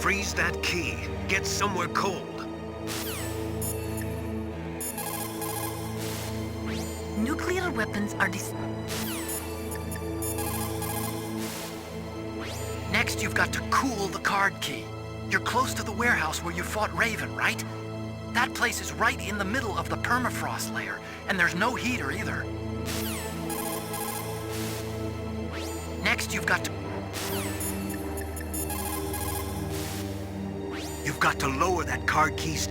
Freeze that key. Get somewhere cold. Nuclear weapons are Next, you've got to cool the card key. You're close to the warehouse where you fought Raven, right? That place is right in the middle of the permafrost layer, and there's no heater either. Next, you've got to lower that card key's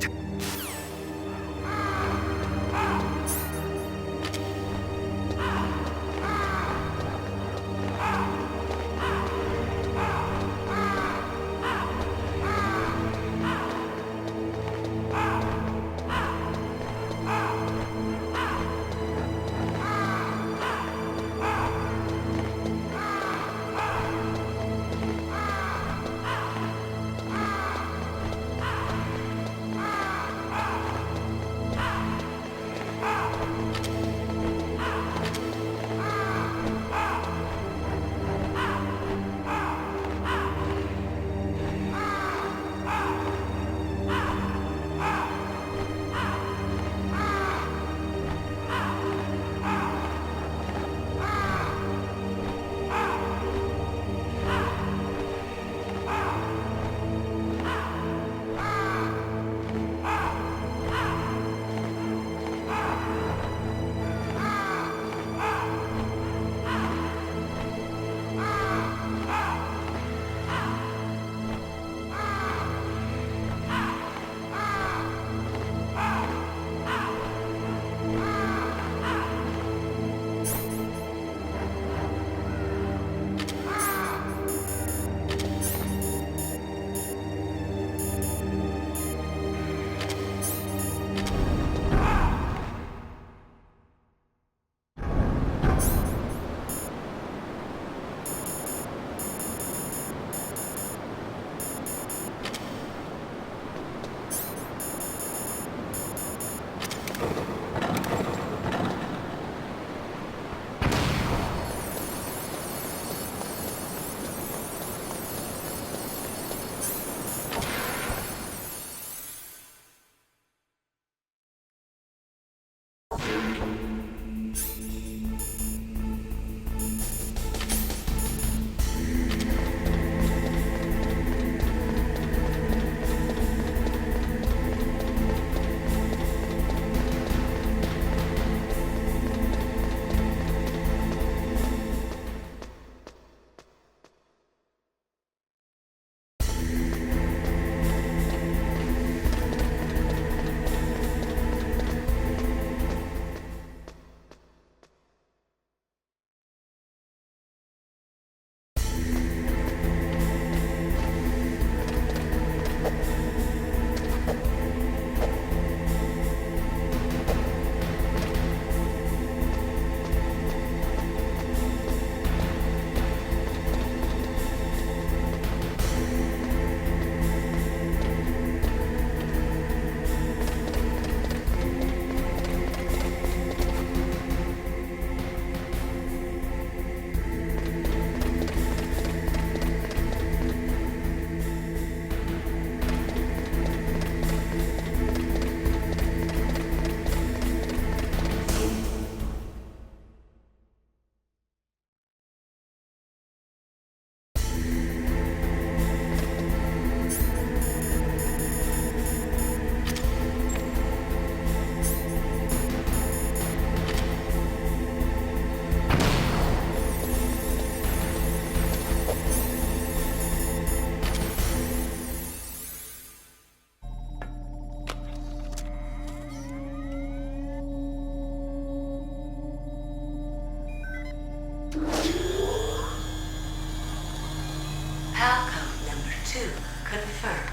Confirmed.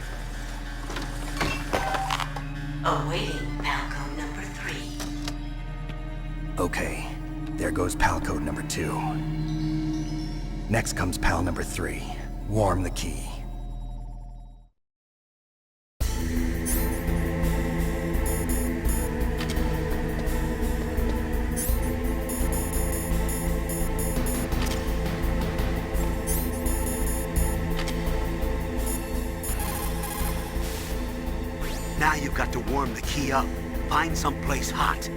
Awaiting Palco number 3. Okay, there goes PAL code number 2. Next comes PAL number 3. Warm the key. got to warm the key up. Find someplace hot.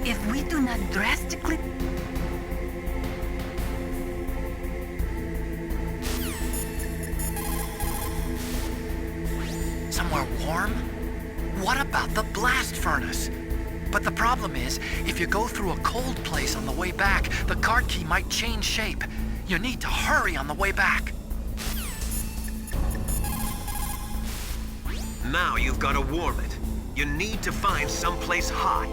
If we do not drastically... Somewhere warm? What about the blast furnace? But the problem is, if you go through a cold place on the way back, the card key might change shape. You need to hurry on the way back. Now you've got to warm it. You need to find someplace hot.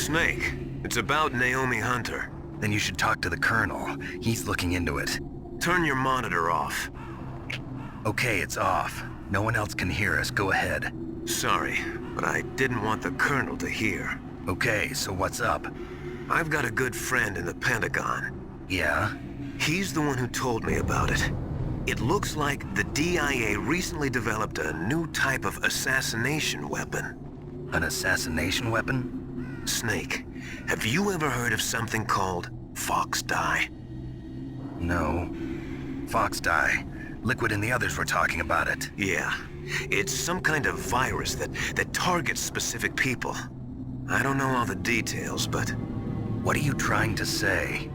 Snake, it's about Naomi Hunter. Then you should talk to the Colonel. He's looking into it. Turn your monitor off. Okay, it's off. No one else can hear us. Go ahead. Sorry, but I didn't want the Colonel to hear. Okay, so what's up? I've got a good friend in the Pentagon. Yeah? He's the one who told me about it. It looks like the DIA recently developed a new type of assassination weapon. An assassination weapon? Snake, have you ever heard of something called Fox Dye? No. Fox dye. Liquid and the others were talking about it. Yeah. It's some kind of virus that targets specific people. I don't know all the details, but What are you trying to say?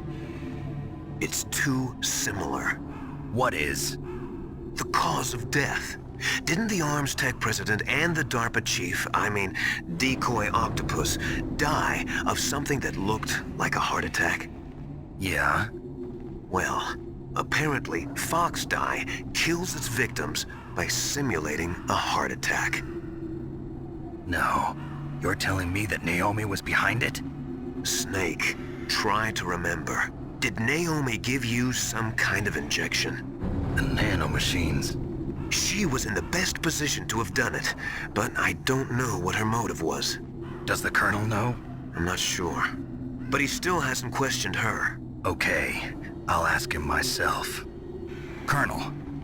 it's too similar. What is? The cause of death. Didn't the Arms Tech president and the DARPA chief, Decoy Octopus, die of something that looked like a heart attack? Yeah? Well, apparently Fox Dye kills its victims by simulating a heart attack. No. You're telling me that Naomi was behind it? Snake, try to remember. Did Naomi give you some kind of injection? The nanomachines. She was in the best position to have done it, but I don't know what her motive was. Does the Colonel know? I'm not sure. But he still hasn't questioned her. Okay. I'll ask him myself. Colonel,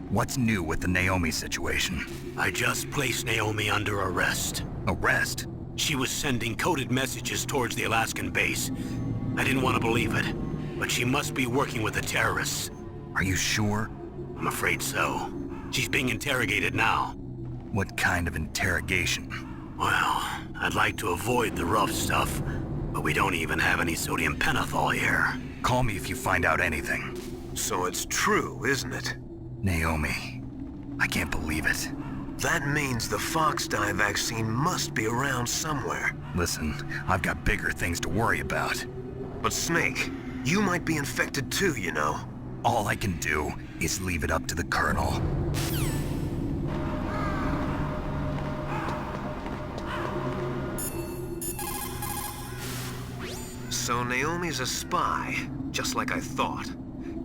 what's new with the Naomi situation? I just placed Naomi under arrest. Arrest? She was sending coded messages towards the Alaskan base. I didn't want to believe it, but she must be working with the terrorists. Are you sure? I'm afraid so. She's being interrogated now. What kind of interrogation? Well, I'd like to avoid the rough stuff, but we don't even have any sodium pentothal here. Call me if you find out anything. So it's true, isn't it? Naomi. I can't believe it. That means the Fox Dye vaccine must be around somewhere. Listen, I've got bigger things to worry about. But Snake, you might be infected too, you know. All I can do is leave it up to the Colonel. So Naomi's a spy, just like I thought.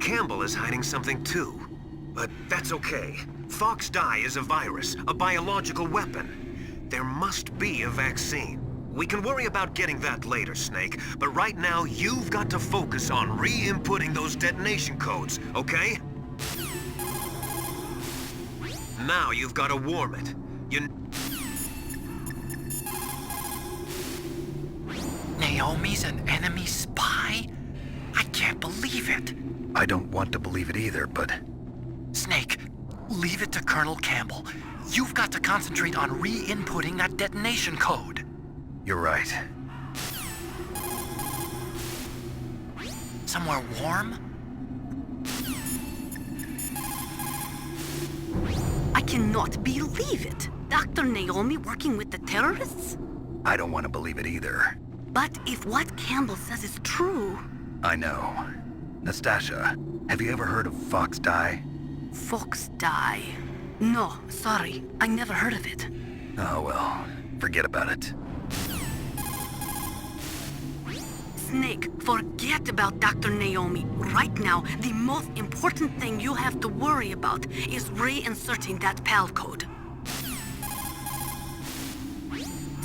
Campbell is hiding something too. But that's okay. Fox Dye is a virus, a biological weapon. There must be a vaccine. We can worry about getting that later, Snake, but right now you've got to focus on re-inputting those detonation codes, okay? Now you've got to warm it. Naomi's an enemy spy? I can't believe it. I don't want to believe it either, but... Snake, leave it to Colonel Campbell. You've got to concentrate on re-inputting that detonation code. You're right. Somewhere warm? I cannot believe it. Dr. Naomi working with the terrorists? I don't want to believe it either. But if what Campbell says is true... I know. Nastasha, have you ever heard of Fox Dye? Fox Dye. No, sorry. I never heard of it. Oh well, forget about it. Snake, forget about Dr. Naomi. Right now, the most important thing you have to worry about is reinserting that PAL code.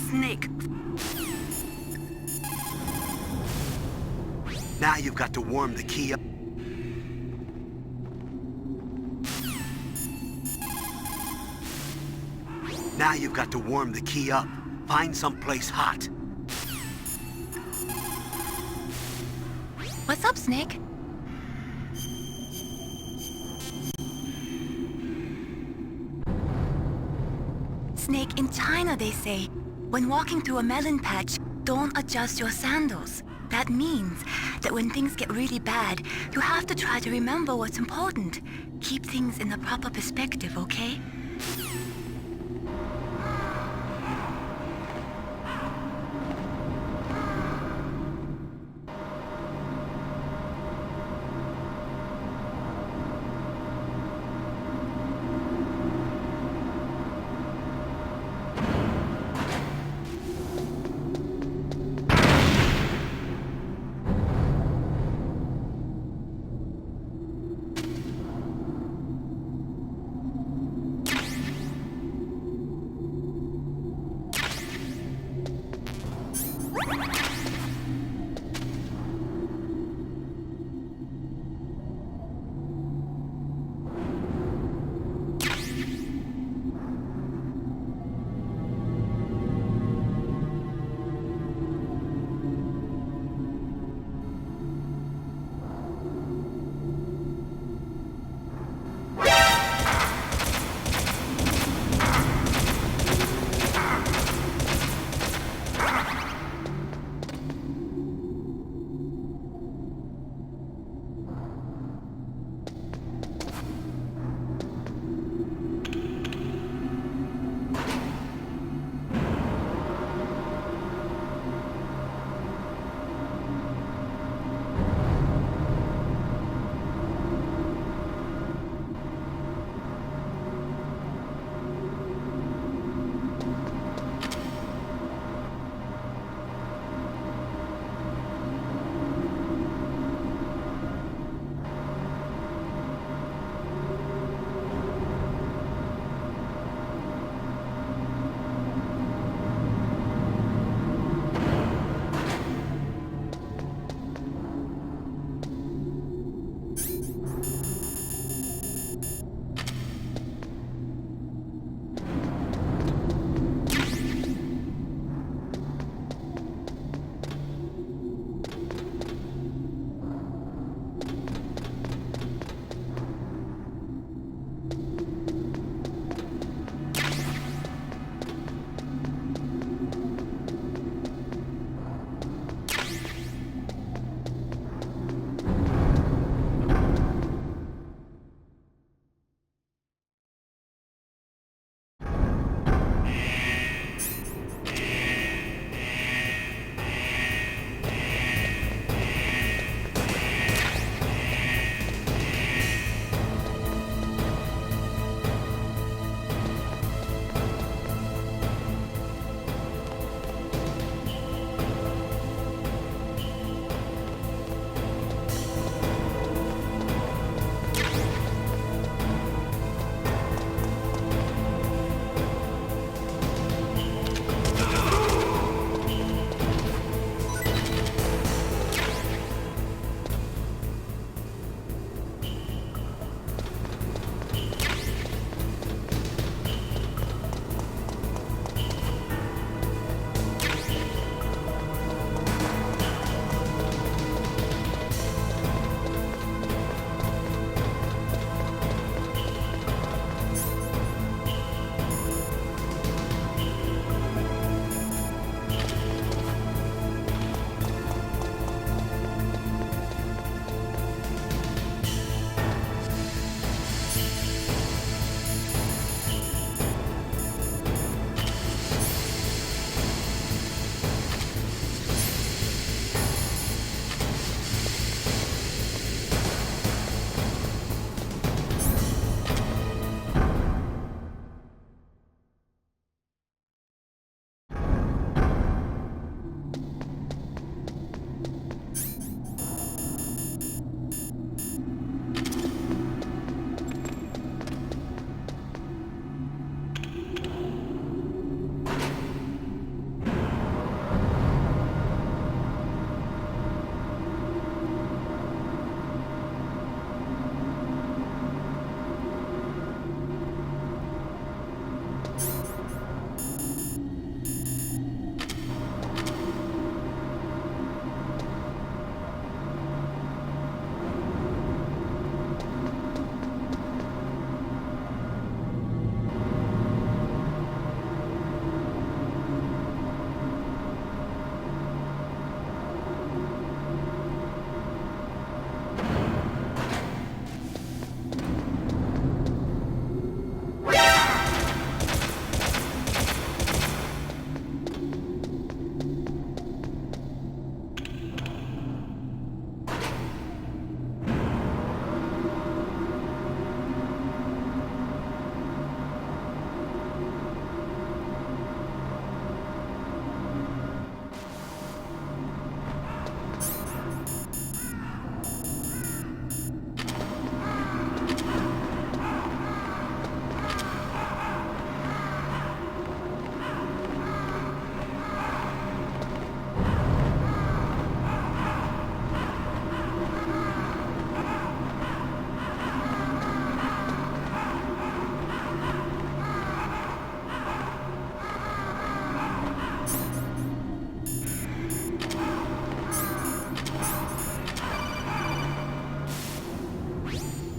Snake, Now you've got to warm the key up. Now you've got to warm the key up. Find someplace hot. What's up, Snake? Snake, in China they say, when walking through a melon patch, don't adjust your sandals. That means that when things get really bad, you have to try to remember what's important. Keep things in the proper perspective, okay?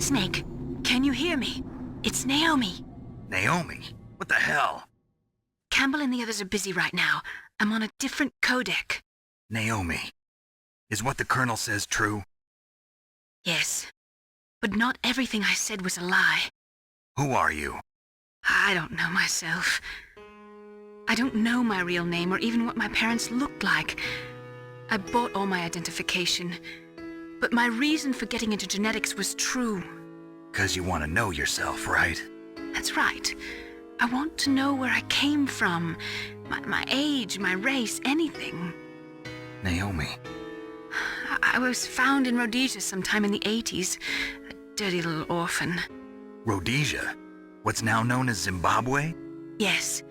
Snake, can you hear me? It's Naomi. Naomi? What the hell? Campbell and the others are busy right now. I'm on a different codec. Naomi, is what the Colonel says true? Yes. But not everything I said was a lie. Who are you? I don't know myself. I don't know my real name or even what my parents looked like. I bought all my identification. But my reason for getting into genetics was true. 'Cause you want to know yourself, right? That's right. I want to know where I came from. My age, my race, anything. Naomi. I was found in Rhodesia sometime in the 80s. A dirty little orphan. Rhodesia? What's now known as Zimbabwe? Yes.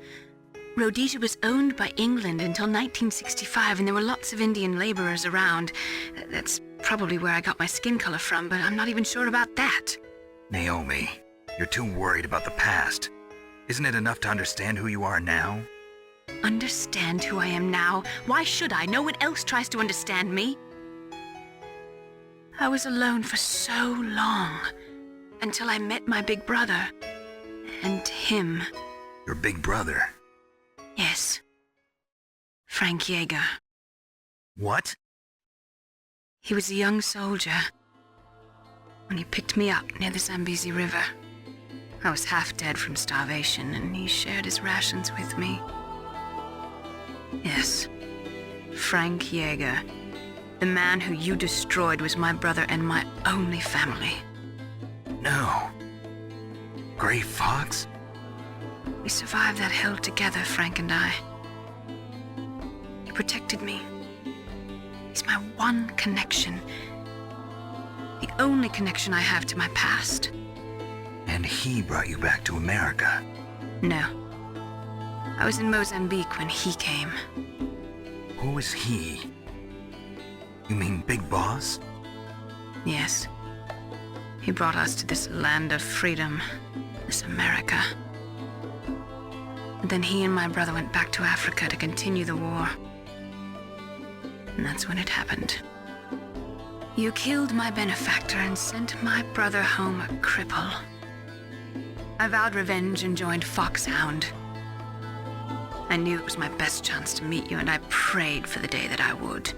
Rhodesia was owned by England until 1965, and there were lots of Indian laborers around. That's probably where I got my skin color from, but I'm not even sure about that. Naomi, you're too worried about the past. Isn't it enough to understand who you are now? Understand who I am now? Why should I? No one else tries to understand me. I was alone for so long, until I met my big brother. And him. Your big brother? Yes. Frank Yeager. What? He was a young soldier when he picked me up near the Zambezi River. I was half dead from starvation, and he shared his rations with me. Yes, Frank Yeager. The man who you destroyed was my brother and my only family. No. Gray Fox? We survived that hell together, Frank and I. He protected me. He's my one connection. The only connection I have to my past. And he brought you back to America? No. I was in Mozambique when he came. Who is he? You mean Big Boss? Yes. He brought us to this land of freedom, this America. And then he and my brother went back to Africa to continue the war. And that's when it happened. You killed my benefactor and sent my brother home a cripple. I vowed revenge and joined Foxhound. I knew it was my best chance to meet you, and I prayed for the day that I would.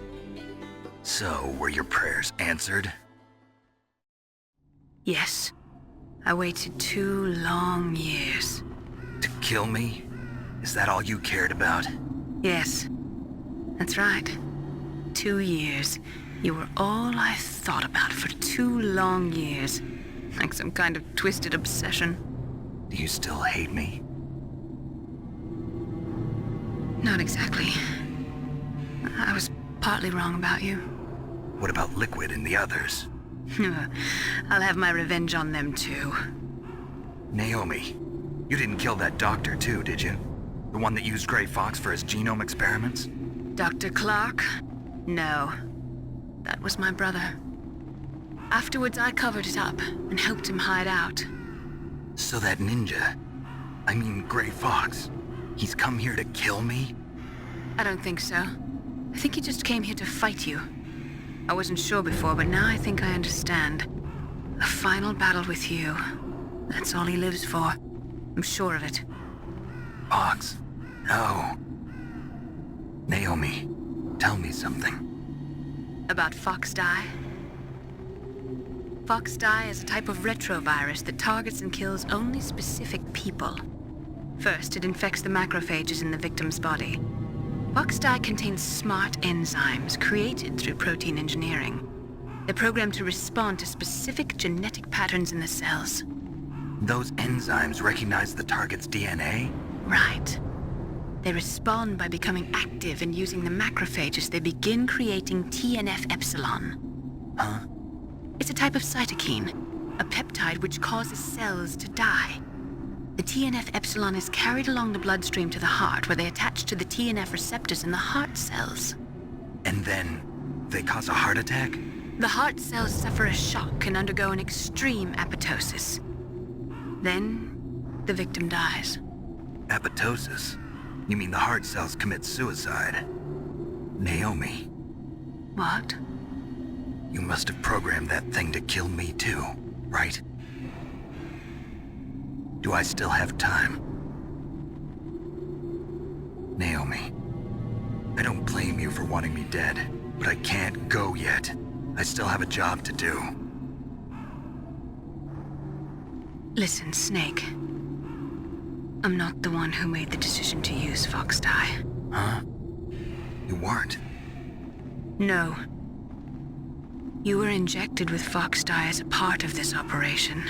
So, were your prayers answered? Yes. I waited 2 long years. To kill me? Is that all you cared about? Yes. That's right. 2 years. You were all I thought about for 2 long years. Like some kind of twisted obsession. Do you still hate me? Not exactly. I was partly wrong about you. What about Liquid and the others? I'll have my revenge on them too. Naomi, you didn't kill that doctor too, did you? The one that used Gray Fox for his genome experiments? Dr. Clark? No. That was my brother. Afterwards, I covered it up and helped him hide out. So that ninja, I mean Gray Fox, he's come here to kill me? I don't think so. I think he just came here to fight you. I wasn't sure before, but now I think I understand. A final battle with you. That's all he lives for. I'm sure of it. Fox? No. Naomi, tell me something. About Fox Die? Fox Die is a type of retrovirus that targets and kills only specific people. First, it infects the macrophages in the victim's body. Fox Die contains smart enzymes created through protein engineering. They're programmed to respond to specific genetic patterns in the cells. Those enzymes recognize the target's DNA? Right. They respond by becoming active and using the macrophages. They begin creating TNF-epsilon. Huh? It's a type of cytokine, a peptide which causes cells to die. The TNF-epsilon is carried along the bloodstream to the heart, where they attach to the TNF receptors in the heart cells. And then they cause a heart attack? The heart cells suffer a shock and undergo an extreme apoptosis. Then, the victim dies. Apoptosis? You mean the heart cells commit suicide? Naomi, What? you must have programmed that thing to kill me too, right? Do I still have time? Naomi, I don't blame you for wanting me dead, but I can't go yet. I still have a job to do. Listen, Snake. I'm not the one who made the decision to use Fox Dye. Huh? You weren't? No. You were injected with Fox Dye as a part of this operation.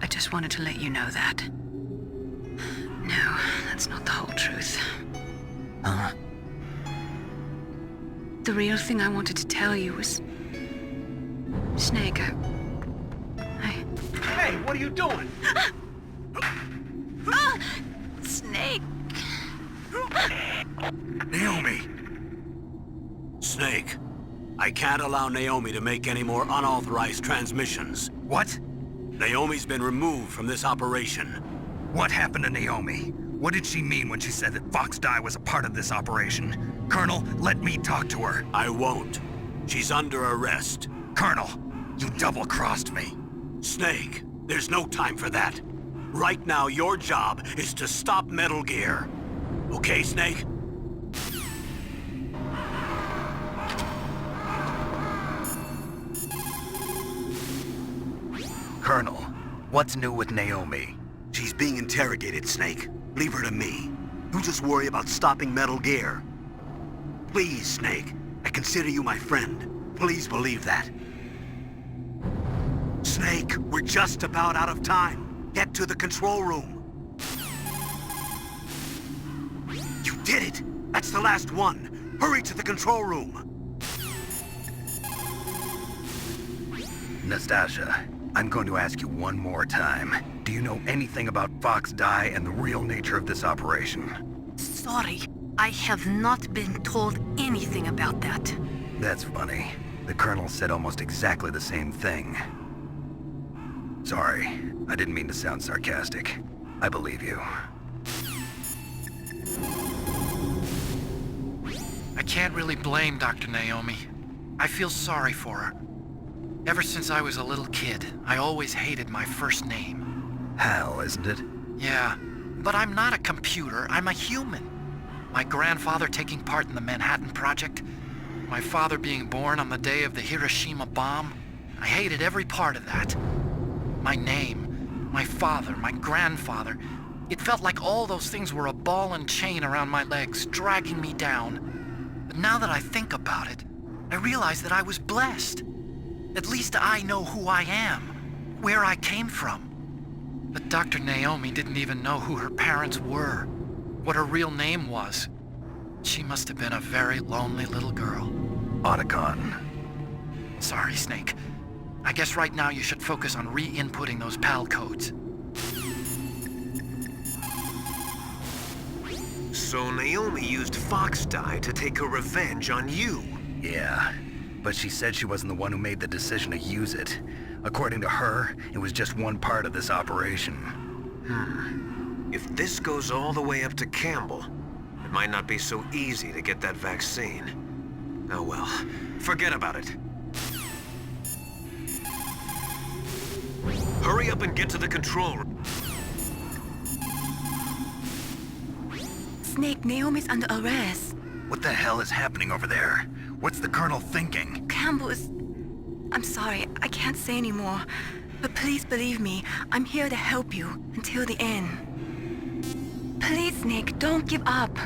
I just wanted to let you know that. No, that's not the whole truth. Huh? The real thing I wanted to tell you was... Snake, I... Hey, what are you doing? Snake! Naomi! Snake, I can't allow Naomi to make any more unauthorized transmissions. What? Naomi's been removed from this operation. What happened to Naomi? What did she mean when she said that Fox Dye was a part of this operation? Colonel, let me talk to her. I won't. She's under arrest. Colonel, you double-crossed me. Snake, there's no time for that. Right now, your job is to stop Metal Gear. Okay, Snake? Colonel, what's new with Naomi? She's being interrogated, Snake. Leave her to me. You just worry about stopping Metal Gear. Please, Snake. I consider you my friend. Please believe that. Snake, we're just about out of time. Get to the control room. You did it! That's the last one. Hurry to the control room. Nastasha, I'm going to ask you one more time. Do you know anything about Fox Dye and the real nature of this operation? Sorry, I have not been told anything about that. That's funny. The Colonel said almost exactly the same thing. Sorry, I didn't mean to sound sarcastic. I believe you. I can't really blame Dr. Naomi. I feel sorry for her. Ever since I was a little kid, I always hated my first name. Hal, isn't it? Yeah, but I'm not a computer, I'm a human. My grandfather taking part in the Manhattan Project, my father being born on the day of the Hiroshima bomb. I hated every part of that. My name, my father, my grandfather. It felt like all those things were a ball and chain around my legs, dragging me down. But now that I think about it, I realize that I was blessed. At least I know who I am, where I came from. But Dr. Naomi didn't even know who her parents were, what her real name was. She must have been a very lonely little girl. Otacon. Sorry, Snake. I guess right now you should focus on re-inputting those PAL codes. So Naomi used Fox Dye to take her revenge on you. Yeah, but she said she wasn't the one who made the decision to use it. According to her, it was just one part of this operation. If this goes all the way up to Campbell, it might not be so easy to get that vaccine. Oh well, forget about it. Hurry up and get to the control room. Snake, Naomi's under arrest. What the hell is happening over there? What's the Colonel thinking? Campbell is... I'm sorry, I can't say anymore. But please believe me, I'm here to help you until the end. Please, Snake, don't give up.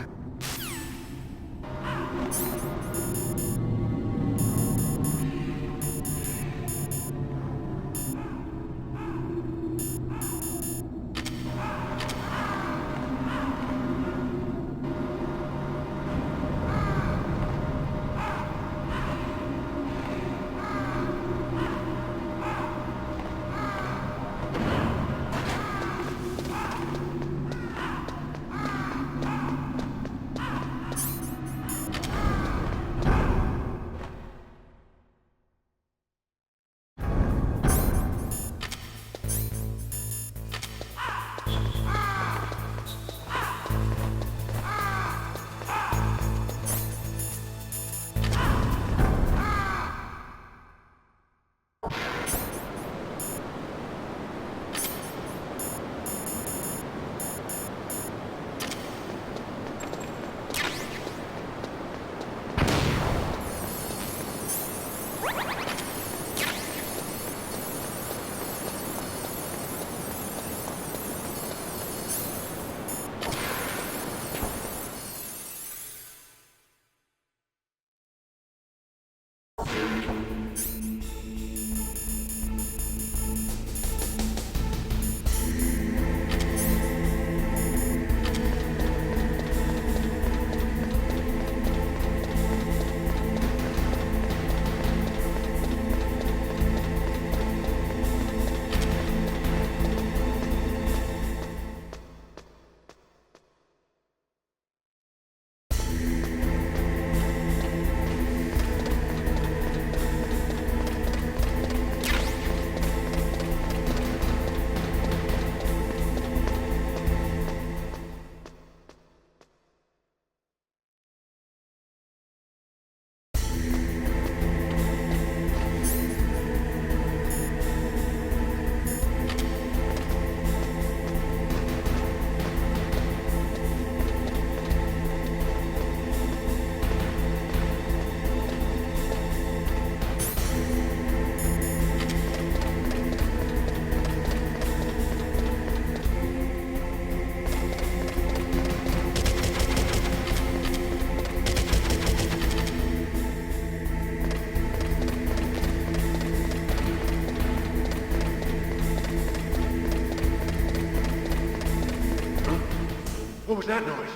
What was that noise?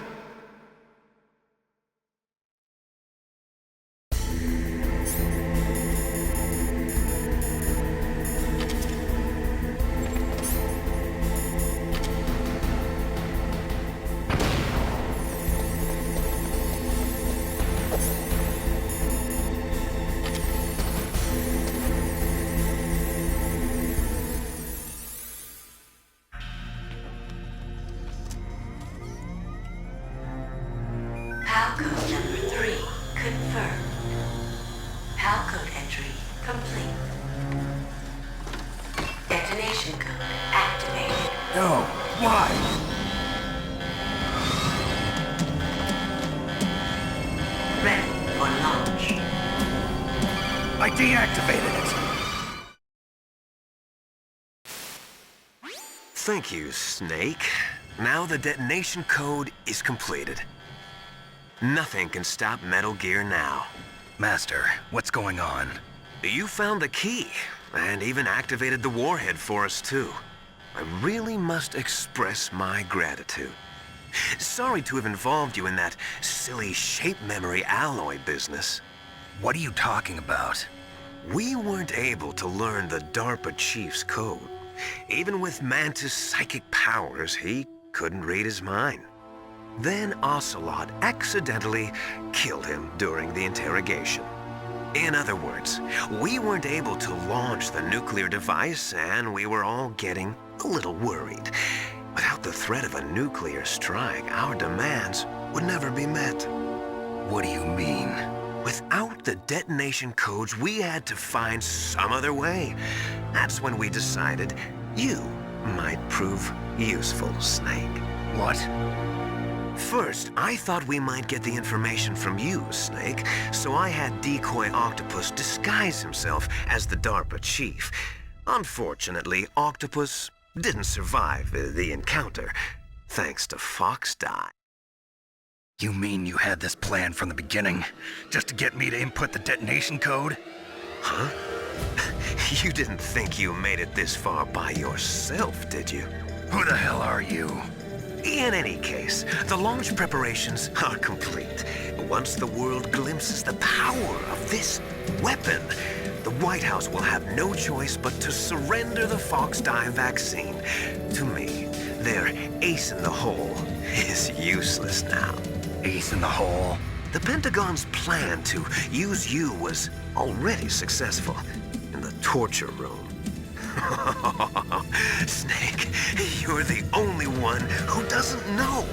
PAL code number 3 confirmed. PAL code entry complete. Detonation code activated. No, why? Ready for launch. I deactivated it. Thank you, Snake. Now the detonation code is completed. Nothing can stop Metal Gear now. Master, what's going on? You found the key, and even activated the warhead for us, too. I really must express my gratitude. Sorry to have involved you in that silly shape memory alloy business. What are you talking about? We weren't able to learn the DARPA chief's code. Even with Mantis' psychic powers, he couldn't read his mind. Then Ocelot accidentally killed him during the interrogation. In other words, we weren't able to launch the nuclear device, and we were all getting a little worried. Without the threat of a nuclear strike, our demands would never be met. What do you mean? Without the detonation codes, we had to find some other way. That's when we decided you might prove useful, Snake. What? First, I thought we might get the information from you, Snake, so I had Decoy Octopus disguise himself as the DARPA chief. Unfortunately, Octopus didn't survive the encounter, thanks to Fox Die. You mean you had this plan from the beginning? Just to get me to input the detonation code? Huh? You didn't think you made it this far by yourself, did you? Who the hell are you? In any case, the launch preparations are complete. Once the world glimpses the power of this weapon, the White House will have no choice but to surrender the Fox Die vaccine to me. Their ace in the hole is useless now. Ace in the hole? The Pentagon's plan to use you was already successful in the torture room. Snake, you're the only one who doesn't know.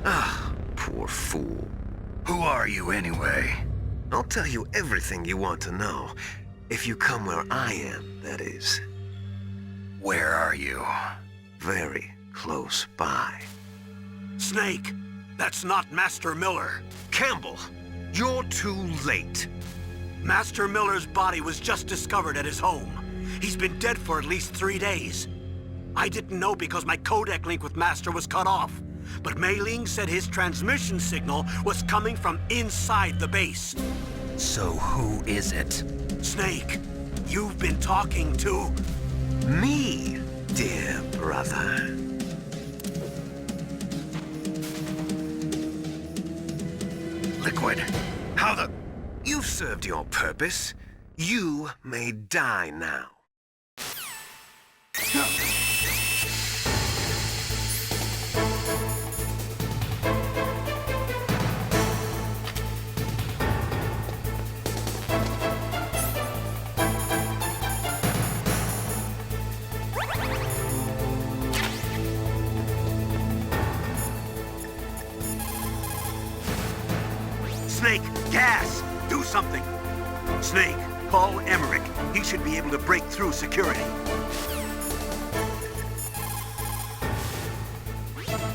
Ah, poor fool. Who are you anyway? I'll tell you everything you want to know. If you come where I am, that is. Where are you? Very close by. Snake, that's not Master Miller. Campbell, you're too late. Master Miller's body was just discovered at his home. He's been dead for at least 3 days. I didn't know because my codec link with Master was cut off. But Mei Ling said his transmission signal was coming from inside the base. So who is it? Snake, you've been talking to... Me, dear brother. Liquid. How the... You've served your purpose. You may die now. Snake, gas! Do something! Snake, call Emmerich. He should be able to break through security.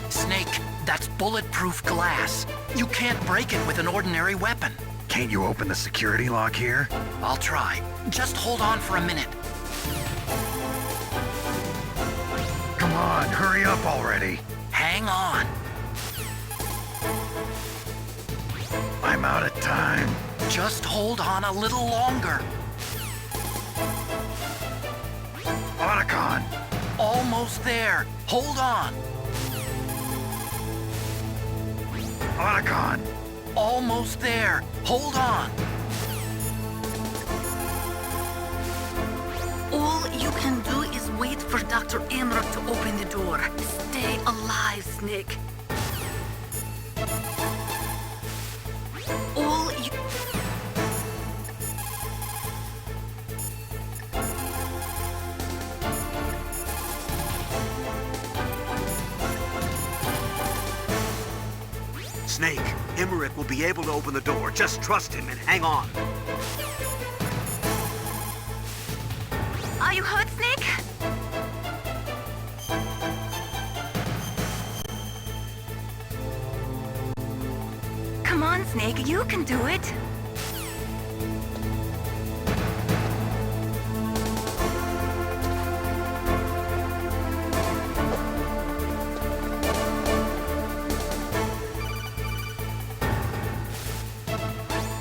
Snake, that's bulletproof glass. You can't break it with an ordinary weapon. Can't you open the security lock here? I'll try. Just hold on for a minute. Come on, hurry up already. Hang on. I'm out of time. Just hold on a little longer. Otacon! Almost there. Hold on. Otacon! Almost there. Hold on. All you can do is wait for Dr. Emmerich to open the door. Stay alive, Snake. All you... Snake, Emmerich will be able to open the door. Just trust him and hang on. Are you hurt, Snake? Come on, Snake, you can do it.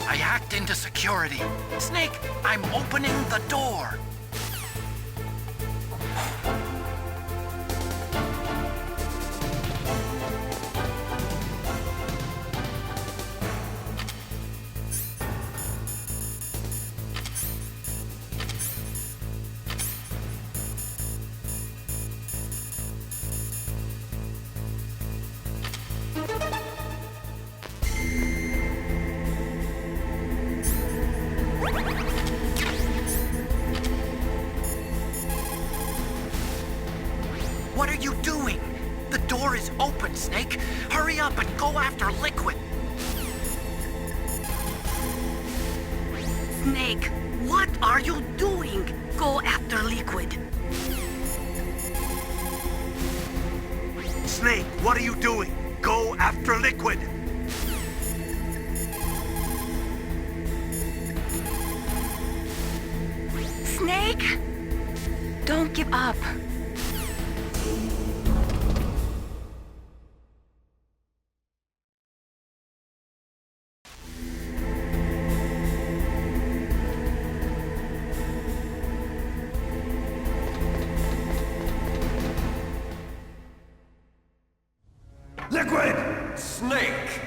I hacked into security. Snake, I'm opening the door. What are you doing? The door is open, Snake. Hurry up and go after Liquid. Snake, what are you doing? Go after Liquid. Snake, what are you doing? Go after Liquid! Snake, don't give up. Liquid! Snake!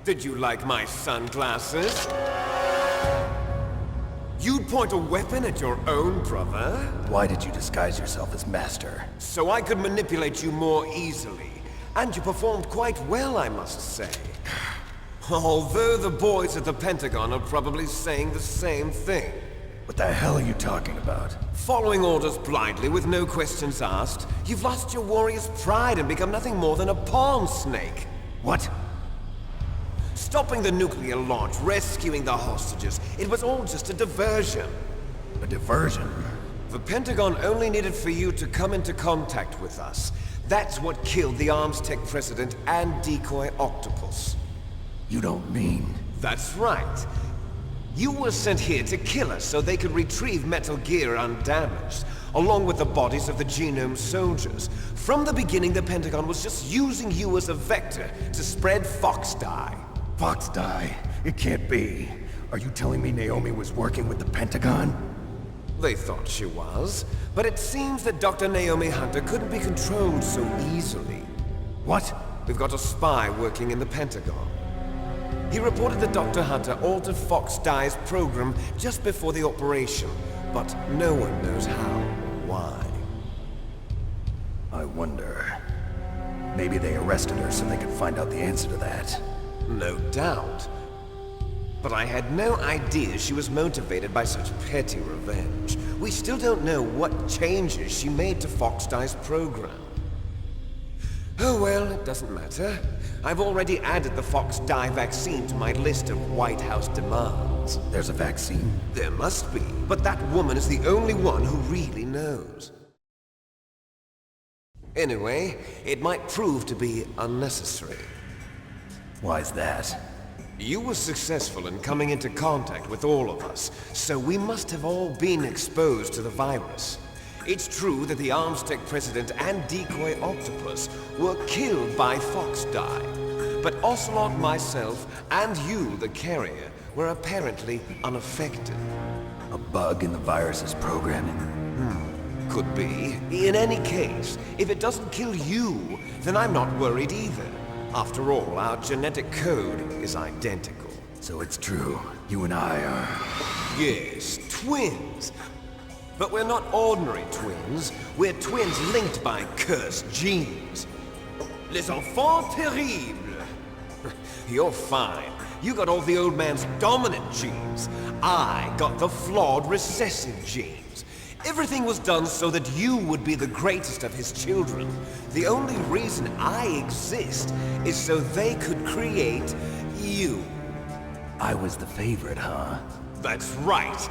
Did you like my sunglasses? You'd point a weapon at your own brother? Why did you disguise yourself as Master? So I could manipulate you more easily. And you performed quite well, I must say. Although the boys at the Pentagon are probably saying the same thing. What the hell are you talking about? Following orders blindly with no questions asked, you've lost your warrior's pride and become nothing more than a pawn, Snake. What? Stopping the nuclear launch, rescuing the hostages, it was all just a diversion. A diversion? The Pentagon only needed for you to come into contact with us. That's what killed the Armstech president and decoy Octopus. You don't mean... That's right. You were sent here to kill us so they could retrieve Metal Gear undamaged, along with the bodies of the Genome soldiers. From the beginning, the Pentagon was just using you as a vector to spread Fox Dye. Fox Dye? It can't be. Are you telling me Naomi was working with the Pentagon? They thought she was, but it seems that Dr. Naomi Hunter couldn't be controlled so easily. What? We've got a spy working in the Pentagon. He reported that Dr. Hunter altered Fox Dye's program just before the operation, but no one knows how or why. I wonder... Maybe they arrested her so they could find out the answer to that. No doubt. But I had no idea she was motivated by such petty revenge. We still don't know what changes she made to Fox Dye's program. Oh well, it doesn't matter. I've already added the Fox Dye vaccine to my list of White House demands. There's a vaccine? There must be, but that woman is the only one who really knows. Anyway, it might prove to be unnecessary. Why's that? You were successful in coming into contact with all of us, so we must have all been exposed to the virus. It's true that the Armstech president and decoy Octopus were killed by Fox Dye, but Ocelot, myself, and you, the carrier, were apparently unaffected. A bug in the virus's programming? Could be. In any case, if it doesn't kill you, then I'm not worried either. After all, our genetic code is identical. So it's true. You and I are... Yes, twins. But we're not ordinary twins. We're twins linked by cursed genes. Les enfants terribles. You're fine. You got all the old man's dominant genes. I got the flawed recessive genes. Everything was done so that you would be the greatest of his children. The only reason I exist is so they could create you. I was the favorite, huh? That's right.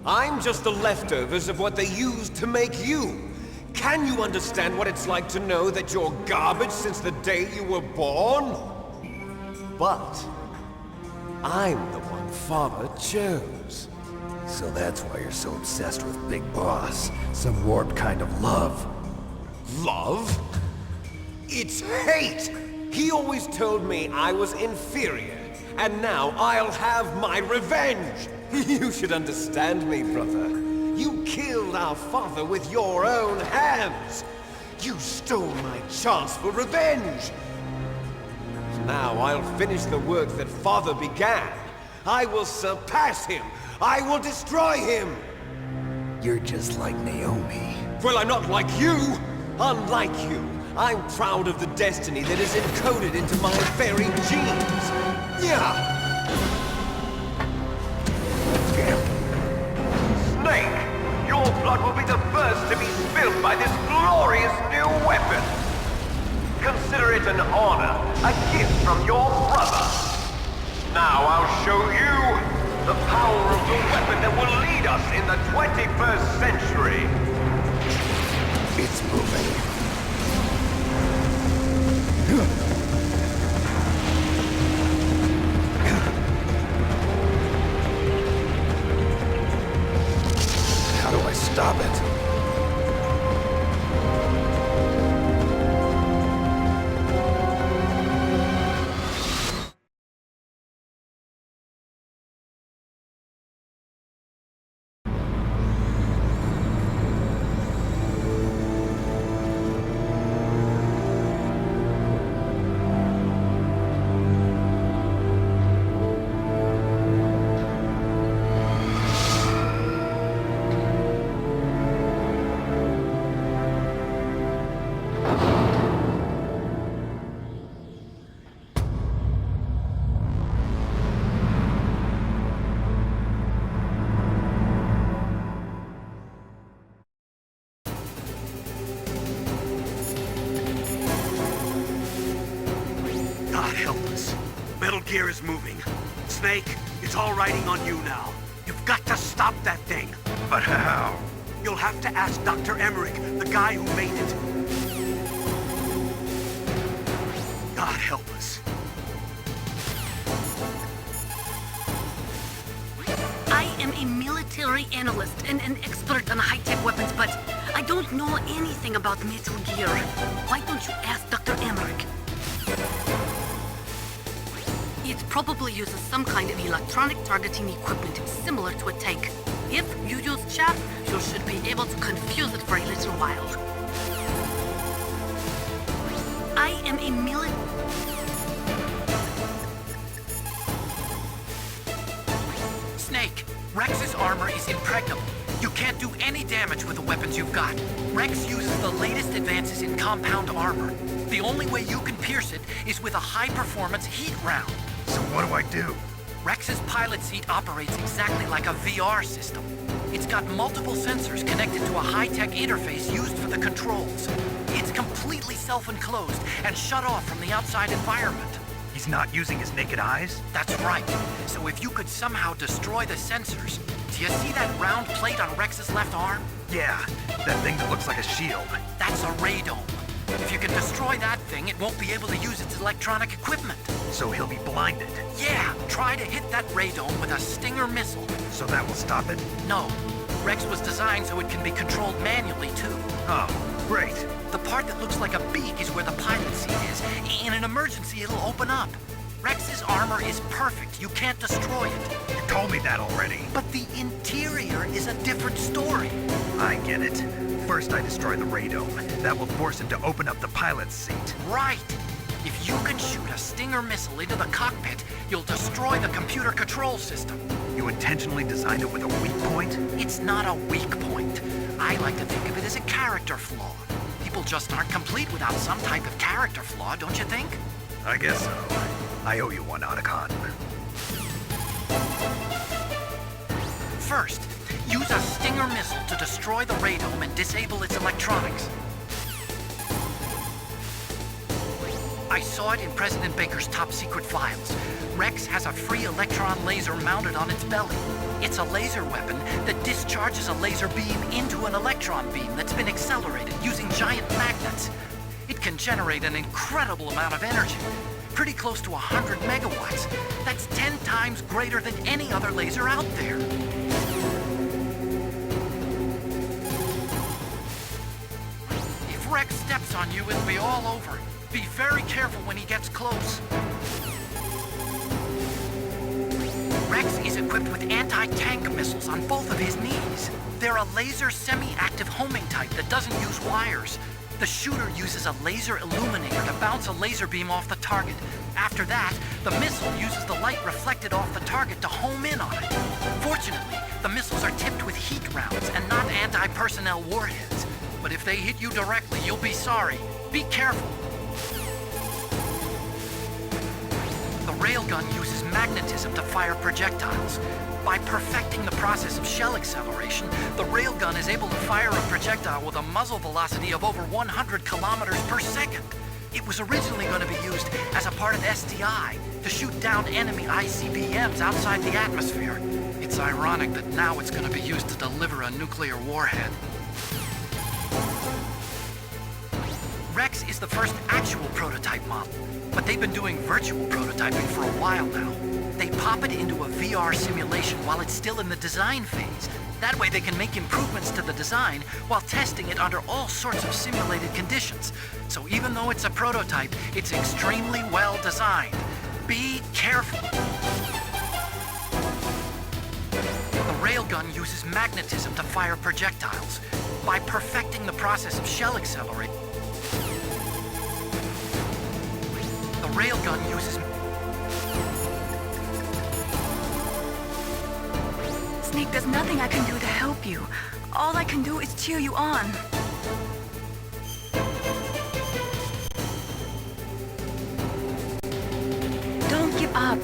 I'm just the leftovers of what they used to make you. Can you understand what it's like to know that you're garbage since the day you were born? But I'm the one Father chose. So that's why you're so obsessed with Big Boss. Some warped kind of love. Love? It's hate! He always told me I was inferior, and now I'll have my revenge! You should understand me, brother. You killed our father with your own hands! You stole my chance for revenge! Now I'll finish the work that Father began. I will surpass him! I will destroy him! You're just like Naomi. Well, I'm not like you! Unlike you, I'm proud of the destiny that is encoded into my very genes! Yeah! Snake! Your blood will be the first to be spilled by this glorious new weapon! Consider it an honor, a gift from your brother! Now I'll show you the power of the weapon that will lead us in the 21st century! It's moving. How do I stop it? God help us. Metal Gear is moving. Snake, it's all riding on you now. You've got to stop that thing. But how? You'll have to ask Dr. Emmerich, the guy who made it. God help us. I am a military analyst and an expert on high-tech weapons, but I don't know anything about Metal Gear. Why don't you ask Dr. Emmerich? It probably uses some kind of electronic targeting equipment similar to a tank. If you use chaff, you should be able to confuse it for a little while. I am a Snake, Rex's armor is impregnable. You can't do any damage with the weapons you've got. Rex uses the latest advances in compound armor. The only way you can pierce it is with a high-performance heat round. So what do I do? Rex's pilot seat operates exactly like a VR system. It's got multiple sensors connected to a high-tech interface used for the controls. It's completely self-enclosed and shut off from the outside environment. He's not using his naked eyes? That's right. So if you could somehow destroy the sensors, do you see that round plate on Rex's left arm? Yeah, that thing that looks like a shield. That's a radome. If you can destroy that thing, it won't be able to use its electronic equipment. So he'll be blinded. Yeah, try to hit that radome with a Stinger missile. So that will stop it? No. Rex was designed so it can be controlled manually, too. Oh, great. The part that looks like a beak is where the pilot seat is. In an emergency, it'll open up. Rex's armor is perfect. You can't destroy it. You told me that already. But the interior is a different story. I get it. First I destroy the radome. That will force him to open up the pilot's seat. Right. If you can shoot a Stinger missile into the cockpit, you'll destroy the computer control system. You intentionally designed it with a weak point? It's not a weak point. I like to think of it as a character flaw. People just aren't complete without some type of character flaw, don't you think? I guess so. I owe you one, Otacon. First, use a Stinger missile to destroy the radome and disable its electronics. I saw it in President Baker's top secret files. Rex has a free electron laser mounted on its belly. It's a laser weapon that discharges a laser beam into an electron beam that's been accelerated using giant magnets. It can generate an incredible amount of energy, pretty close to 100 megawatts. That's 10 times greater than any other laser out there. If Rex steps on you, it'll be all over. Be very careful when he gets close. Rex is equipped with anti-tank missiles on both of his knees. They're a laser semi-active homing type that doesn't use wires. The shooter uses a laser illuminator to bounce a laser beam off the target. After that, the missile uses the light reflected off the target to home in on it. Fortunately, the missiles are tipped with heat rounds and not anti-personnel warheads. But if they hit you directly, you'll be sorry. Be careful. The railgun uses magnetism to fire projectiles. By perfecting the process of shell acceleration, the railgun is able to fire a projectile with a muzzle velocity of over 100 kilometers per second. It was originally going to be used as a part of SDI to shoot down enemy ICBMs outside the atmosphere. It's ironic that now it's going to be used to deliver a nuclear warhead. Rex is the first actual prototype model, but they've been doing virtual prototyping for a while now. They pop it into a VR simulation while it's still in the design phase. That way they can make improvements to the design while testing it under all sorts of simulated conditions. So even though it's a prototype, it's extremely well designed. Be careful. The railgun uses magnetism to fire projectiles. By perfecting the process of shell acceleration, the railgun uses... Snake, there's nothing I can do to help you. All I can do is cheer you on. Don't give up.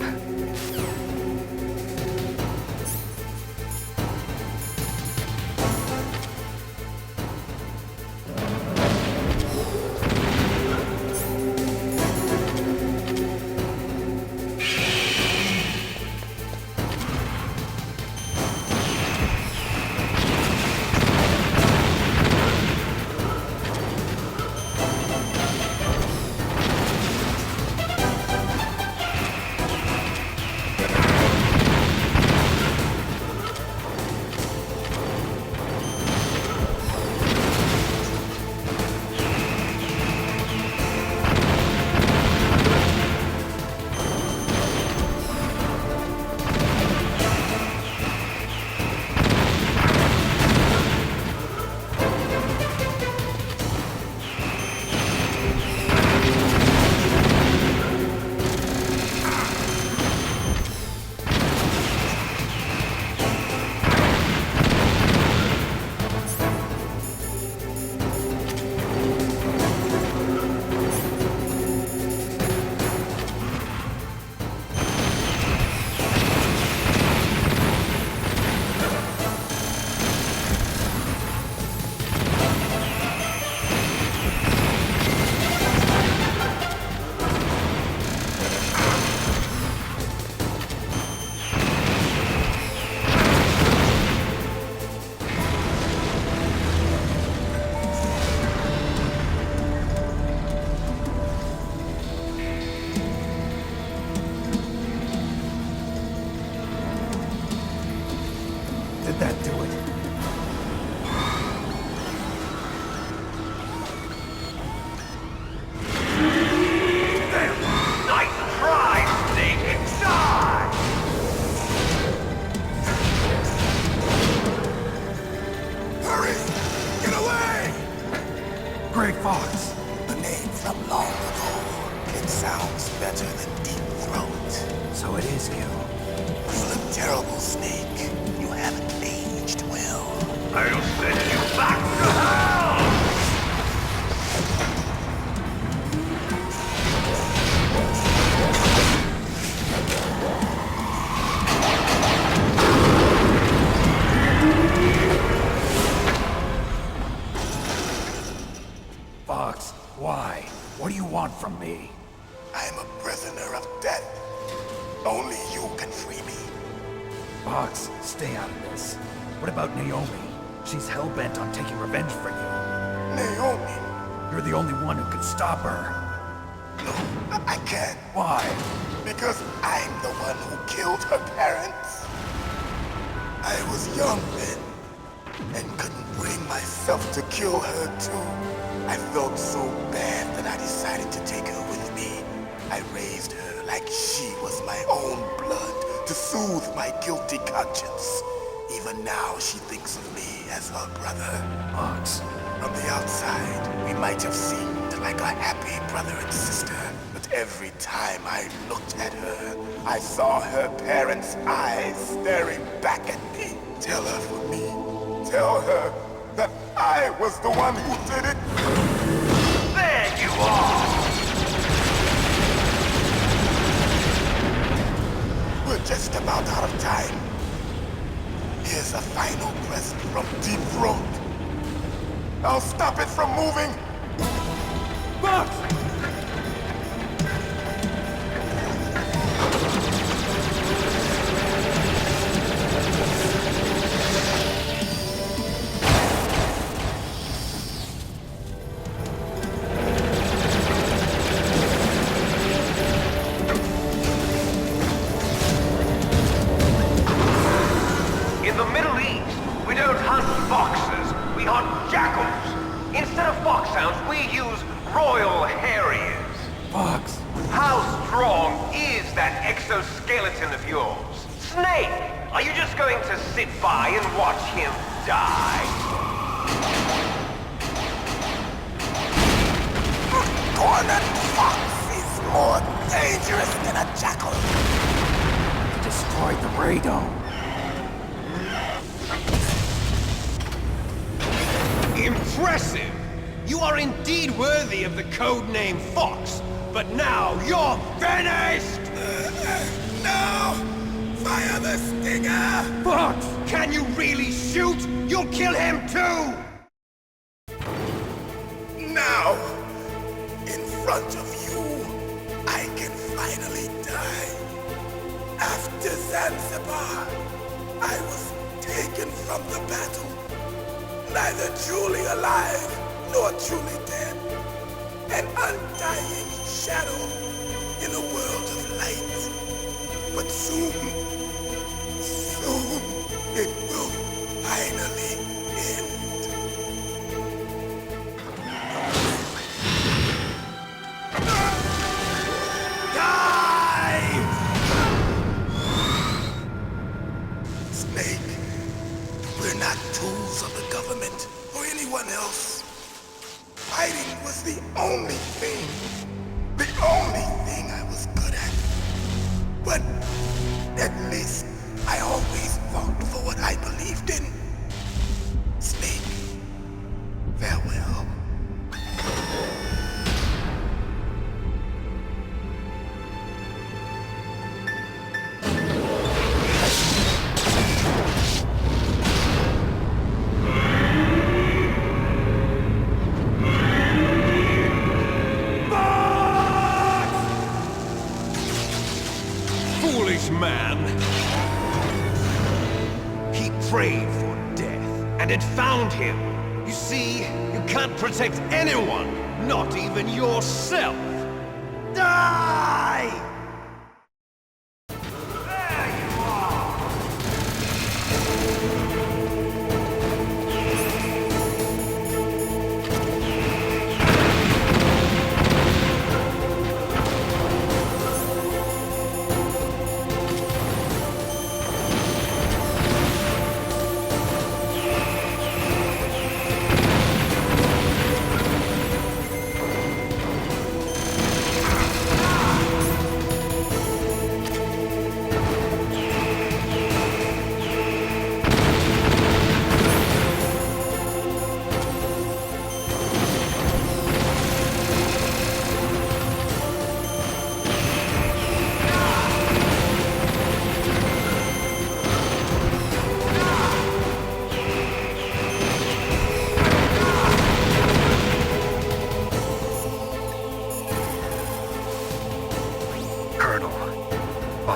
is you? You look terrible, Snake. You haven't aged well. I'll send you back to hell! Fox, why? What do you want from me? I'm a prisoner of death. Only you can free me. Fox, stay out of this. What about Naomi? She's hell-bent on taking revenge for you. Naomi? You're the only one who can stop her. No, I can't. Why? Because I'm the one who killed her parents. I was young then, and couldn't bring myself to kill her too. I felt so bad that I decided to take her with me. I raised her like she was my own blood to soothe my guilty conscience. Even now she thinks of me as her brother. Fox. From the outside, we might have seemed like a happy brother and sister, but every time I looked at her, I saw her parents' eyes staring back at me. Tell her for me. Tell her that I was the one who did it. There you are! We're just about out of time. Here's a final present from Deep Throat. I'll stop it from moving. Fox! In the Middle East, we don't hunt foxes, we hunt jackals. Instead of foxhounds, we use royal harriers. Fox! How strong is that exoskeleton of yours? Snake, are you just going to sit by and watch him die? Cornered fox is more dangerous than a jackal. Destroyed the radome. Impressive! You are indeed worthy of the codename Fox, but now you're finished! No! Fire the stinger! Fox! Can you really shoot? You'll kill him too! Now, in front of you, I can finally die. After Zanzibar, I was taken from the battle. Neither truly alive, nor truly dead. An undying shadow in a world of light. But soon it will finally end. Snake, we're not tools of the government or anyone else. Fighting was the only thing I was good at. But at least I always fought for what I believed in. Snake, farewell. Foolish man! He prayed for death, and it found him. You see, you can't protect anyone, not even yourself. Die!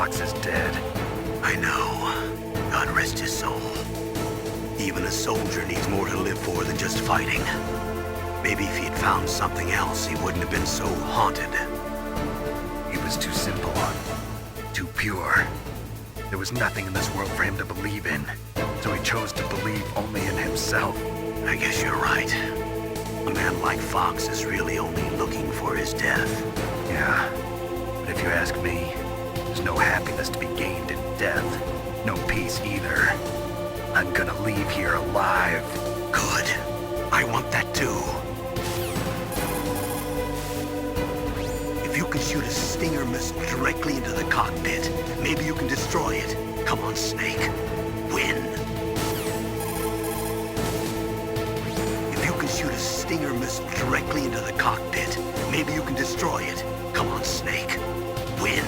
Fox is dead. I know. God rest his soul. Even a soldier needs more to live for than just fighting. Maybe if he'd found something else, he wouldn't have been so haunted. He was too simple, too pure. There was nothing in this world for him to believe in, so he chose to believe only in himself. I guess you're right. A man like Fox is really only looking for his death. Yeah, but if you ask me, there's no happiness to be gained in death. No peace either. I'm gonna leave here alive. Good. I want that too. If you can shoot a Stinger missile directly into the cockpit, maybe you can destroy it. Come on, Snake. Win. If you can shoot a Stinger missile directly into the cockpit, maybe you can destroy it. Come on, Snake. Win.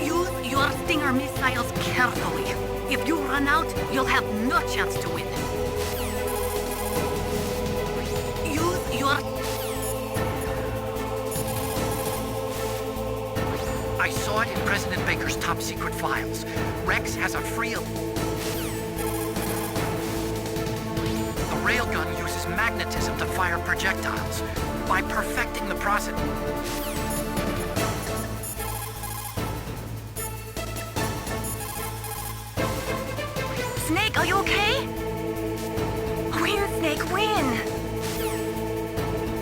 Use your Stinger missiles carefully. If you run out, you'll have no chance to win. Use your... I saw it in President Baker's top secret files. Rex has a free... The railgun uses magnetism to fire projectiles. By perfecting the process... Snake, are you okay? Win, Snake, win!